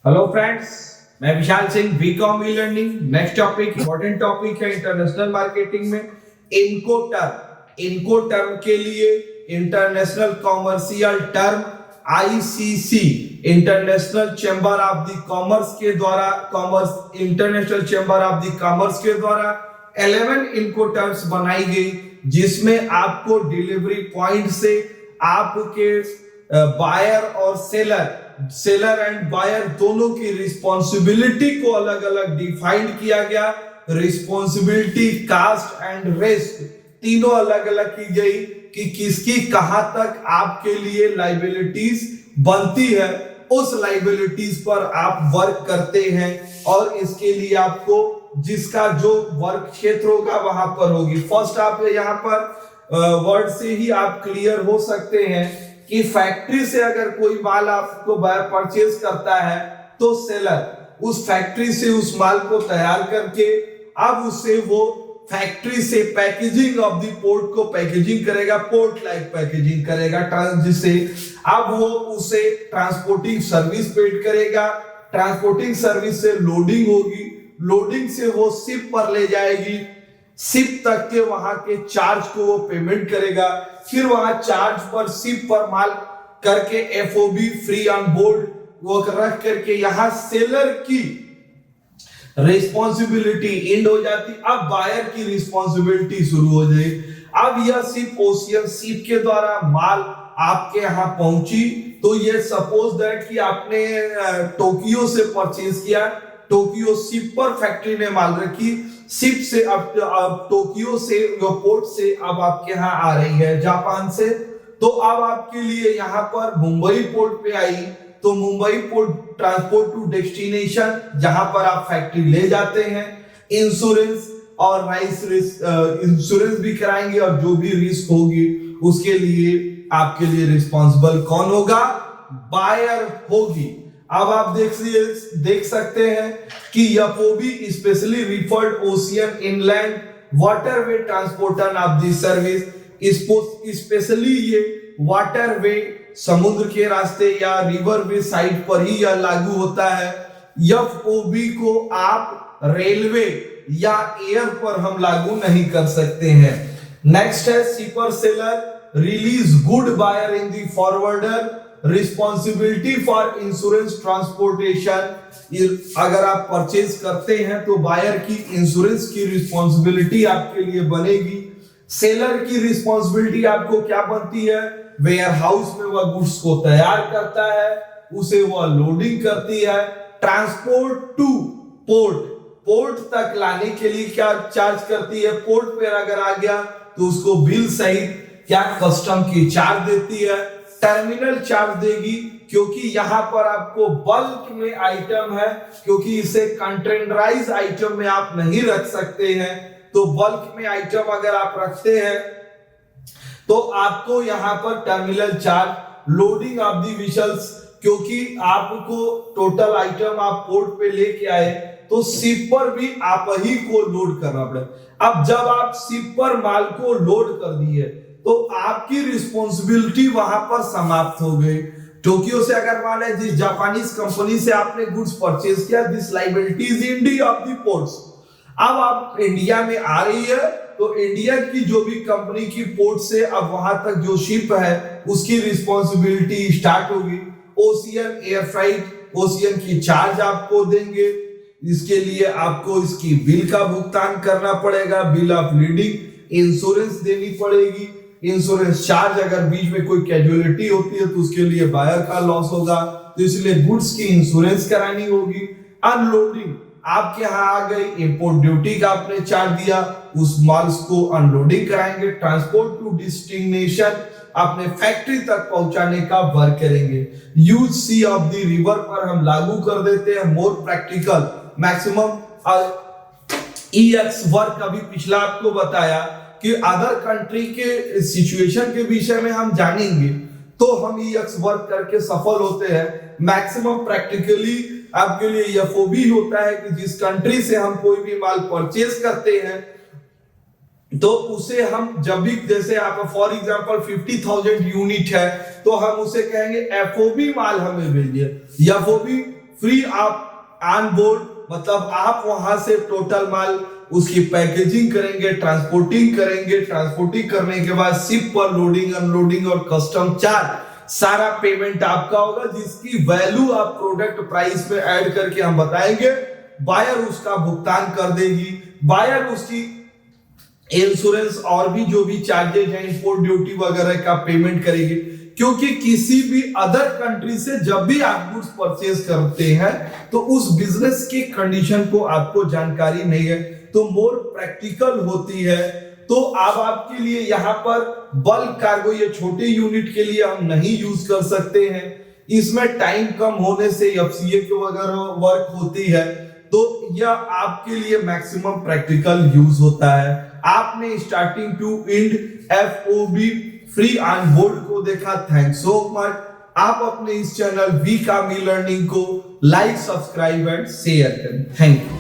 Hello friends, मैं Vishal Singh, BCom E learning. Next topic important topic है international marketing में इनको टर्म के लिए international commercial term ICC international chamber of the commerce के द्वारा international chamber of the commerce के द्वारा 11 इनको टर्म्स बनाई गई, जिसमें आपको डिलीवरी पॉइंट से आपके बायर और सेलर एंड बायर दोनों की रिस्पॉन्सिबिलिटी को अलग अलग डिफाइंड किया गया। रिस्पॉन्सिबिलिटी, कास्ट एंड रिस्क तीनों अलग अलग की गई कि किसकी कहां तक आपके लिए लाइबिलिटीज बनती है, उस लाइबिलिटीज पर आप वर्क करते हैं और इसके लिए आपको जिसका जो वर्क क्षेत्र होगा वहां पर होगी। फर्स्ट आप यहां पर वर्ड से ही आप क्लियर हो सकते हैं कि फैक्ट्री से अगर कोई माल आपको बायर परचेज करता है तो सेलर उस फैक्ट्री से उस माल को तैयार करके अब उससे वो फैक्ट्री से पैकेजिंग ऑफ द पोर्ट को पैकेजिंग करेगा, पोर्ट लाइक पैकेजिंग करेगा, जिससे अब वो उसे ट्रांसपोर्टिंग सर्विस पेड करेगा। ट्रांसपोर्टिंग सर्विस से लोडिंग होगी, लोडिंग से वो शिप पर ले जाएगी, शिप तक के वहां के चार्ज को वो पेमेंट करेगा, फिर वहां चार्ज पर शिप पर माल करके एफओबी फ्री ऑन बोर्ड वो रख करके यहां सेलर की रिस्पॉन्सिबिलिटी एंड हो जाती। अब बायर की रिस्पॉन्सिबिलिटी शुरू हो जाए। अब यह शिप ओशियन शिप के द्वारा माल आपके यहां पहुंची, तो ये सपोज दैट कि आपने टोक्यो से परचेज किया, टोक्यो शिप पर फैक्ट्री ने माल रखी, शिप से अब टोक्यो से पोर्ट से अब आपके यहाँ आ रही है जापान से, तो अब आपके लिए यहाँ पर मुंबई पोर्ट पे आई, तो Mumbai port transport to destination जहां पर आप फैक्ट्री ले जाते हैं, इंश्योरेंस और राइस इंश्योरेंस भी कराएंगे और जो भी रिस्क होगी उसके लिए आपके लिए रिस्पॉन्सिबल कौन होगा? बायर होगी। अब आप देख सकते हैं कि FOB specially referred ocean inland waterway transporter of the service, specially ये वाटरवे समुद्र के रास्ते या रिवर वे साइड पर ही यह लागू होता है। एफओबी को आप रेलवे या एयर पर हम लागू नहीं कर सकते हैं। नेक्स्ट है shipper seller release good buyer in the forwarder responsibility for insurance transportation. अगर आप परचेज करते हैं तो बायर की इंश्योरेंस की रिस्पॉन्सिबिलिटी आपके लिए बनेगी। सेलर की रिस्पॉन्सिबिलिटी आपको क्या बनती है? वेयर हाउस में वह गुड्स को तैयार करता है, उसे वह लोडिंग करती है, ट्रांसपोर्ट टू पोर्ट तक लाने के लिए क्या चार्ज करती है, पोर्ट पर अगर आ गया तो उसको बिल सहित क्या कस्टम की चार्ज देती है, टर्मिनल चार्ज देगी, क्योंकि यहां पर आपको बल्क में आइटम है, क्योंकि इसे कंटेनराइज आइटम में आप नहीं रख सकते हैं, तो बल्क में आइटम अगर आप रखते हैं तो आपको यहां पर terminal charge, loading of the vehicles, क्योंकि आपको टोटल आइटम आप पोर्ट पे लेके आए तो शिप पर भी आप ही को लोड करना पड़े। अब जब आप शिप पर माल को लोड कर दिए तो आपकी रिस्पॉन्सिबिलिटी वहां पर समाप्त हो गई। टोक्यो से अगर मान लें जिस जापानीज कंपनी से आपने गुड्स परचेज किया, this liability is India of the ports. अब आप इंडिया में आ रही है तो इंडिया की जो भी कंपनी की पोर्ट से अब वहां तक जो शिप है उसकी रिस्पॉन्सिबिलिटी स्टार्ट होगी। ओशियन एयर फ्राइट, ओशियन की चार्ज आपको देंगे, इसके लिए आपको इसकी बिल का भुगतान करना पड़ेगा, बिल ऑफ लीडिंग, इंश्योरेंस देनी पड़ेगी, इंश्योरेंस चार्ज, अगर बीच में कोई कैजुअलिटी होती है तो उसके लिए बायर का लॉस होगा, तो इसलिए गुड्स की इंश्योरेंस करानी होगी। अनलोडिंग आपके यहाँ आ गई, इंपोर्ट ड्यूटी का आपने चार्ज दिया, उस माल को अनलोडिंग कराएंगे, ट्रांसपोर्ट टू डेस्टिनेशन अपने फैक्ट्री तक पहुंचाने का वर्क करेंगे। Use sea of the river पर हम लागू कर देते हैं more practical maximum EX work. अभी पिछला आपको बताया कि अदर कंट्री के सिचुएशन के विषय में हम जानेंगे तो हम ईएक्स वर्क करके सफल होते हैं। मैक्सिमम प्रैक्टिकली आपके लिए एफओबी होता है कि जिस कंट्री से हम कोई भी माल परचेज करते हैं तो उसे हम जब भी, जैसे आप फॉर एग्जांपल 50,000 यूनिट है तो हम उसे कहेंगे एफओबी माल हमें भेजिए, एफओबी फ्री आप ऑन बोर्ड, मतलब आप वहां से टोटल माल उसकी पैकेजिंग करेंगे, ट्रांसपोर्टिंग करेंगे, ट्रांसपोर्टिंग करने के बाद शिप पर लोडिंग, अनलोडिंग और कस्टम चार्ज सारा पेमेंट आपका होगा, जिसकी वैल्यू आप प्रोडक्ट प्राइस में ऐड करके हम बताएंगे, बायर उसका भुगतान कर देगी। बायर उसकी इंश्योरेंस और भी जो भी चार्जेज हैं, इंपोर्ट ड्यूटी वगैरह का पेमेंट करेगी, क्योंकि किसी भी अदर कंट्री से जब भी आप गुड्स परचेज करते हैं तो उस बिजनेस की कंडीशन को आपको जानकारी नहीं है, तो मोर प्रैक्टिकल होती है। तो अब आपके लिए यहाँ पर बल्क कार्गो, ये छोटे यूनिट के लिए हम नहीं यूज कर सकते हैं, इसमें टाइम कम होने से एफसीए के वगैरह वर्क होती है, तो यह आपके लिए मैक्सिमम प्रैक्टिकल यूज होता है। आपने starting to end FOB free on board को देखा, थैंक्स सो मच। आप अपने इस चैनल वी कामी लर्निंग को लाइक, सब्सक्राइब एंड शेयर करें। Thank you.